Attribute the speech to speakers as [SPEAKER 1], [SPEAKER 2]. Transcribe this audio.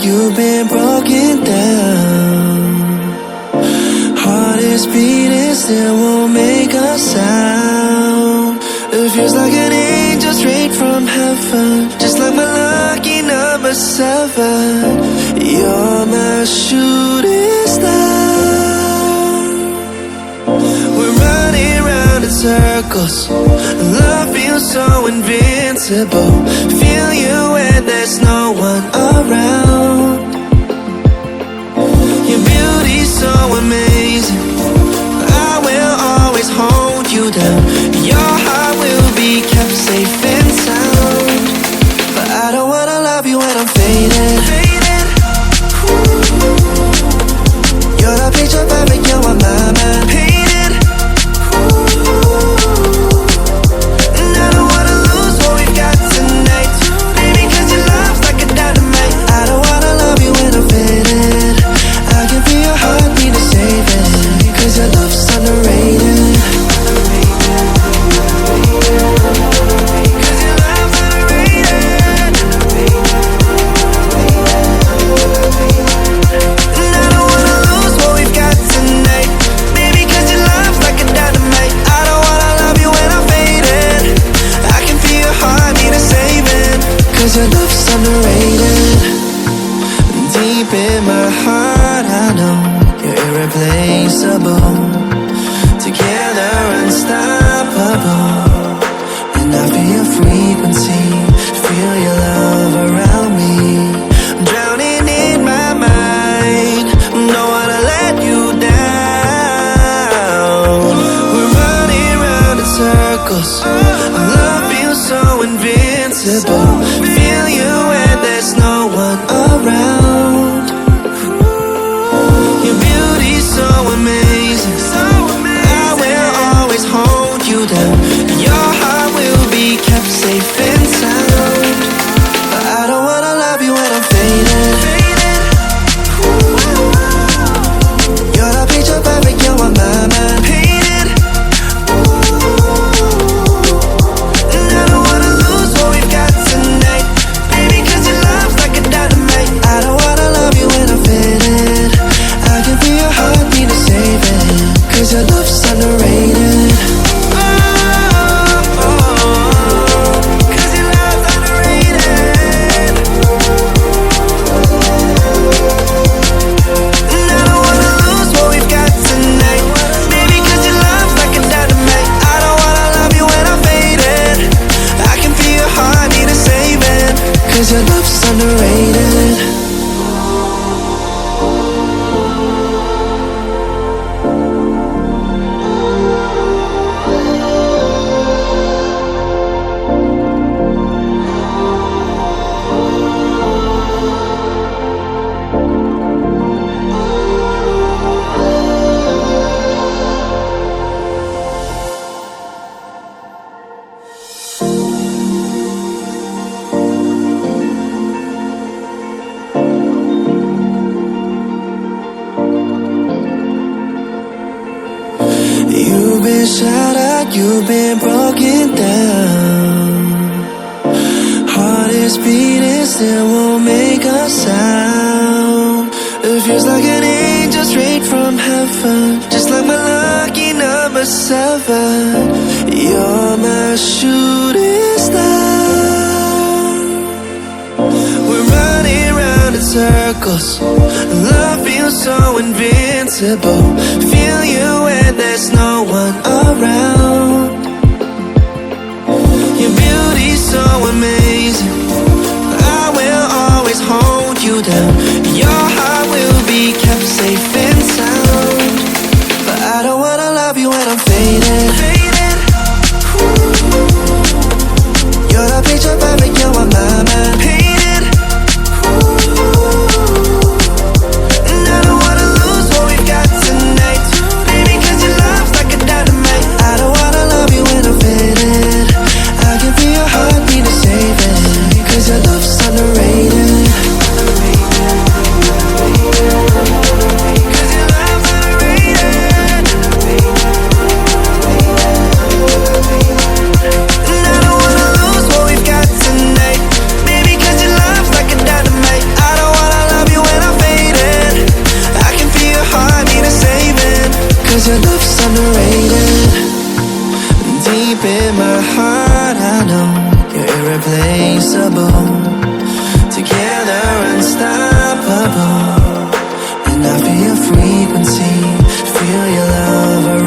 [SPEAKER 1] you've been broken down. Heart is beating, still won't make a sound. It feels like an angel straight from heaven, just like my lucky number 7. You're my shooting star. We're running round in circles, love feels so invincible. Feel you when there's no one around. Your beauty's so amazing, I will always hold you down. Your heart will be kept safe and sound. But I don't wanna love you when I'm faded. You're the picture perfect, you're on my mind. Painted. And I don't wanna lose what we've got tonight, baby, cause your love's like a dynamite. I don't wanna love you when I'm faded. I can feel your heartbeat to save it, cause your love's underrated. Your love's underrated. Deep in my heart I know you're irreplaceable. Together unstoppable. And I feel your frequency, feel your love around me. I'm drowning in my mind, don't wanna let you down. We're running round in circles, love feels so invincible. Feel you when there's no one around. Your beauty's so amazing, I will always hold you down. Your heart will be kept safe and sound. But I don't wanna love you when I'm faded. You're the picture perfect, you're on my mind. Painted. And I don't wanna lose what we've got tonight, baby, cause your love's like a dynamite. I don't wanna love you when I'm faded. I can feel your heartbeat to save it, cause your love's underrated. Cause your love's underrated. And I don't wanna lose what we've got tonight, baby, cause your love's like a dynamite. I don't wanna love you when I'm faded. I can feel your heartbeat to save it, cause your love's underrated. You've been shattered, you've been broken down. Heart is beating, still won't make a sound. It feels like an angel straight from heaven, just like my lucky number 7. You're my shooting star. We're running round in circles, love feels so invincible. Feel you when there's no one around. Your beauty's so amazing, I will always hold you down. Your heart will be kept safe and sound. But I don't wanna love you when I'm faded. You're the picture perfect, you're on my mind. Painted. And I don't wanna lose what we've got tonight, baby, cause your love's like a dynamite. I don't wanna love you when I'm faded. I can feel your heartbeat to save irreplaceable. Together unstoppable. And I feel your frequency, feel your love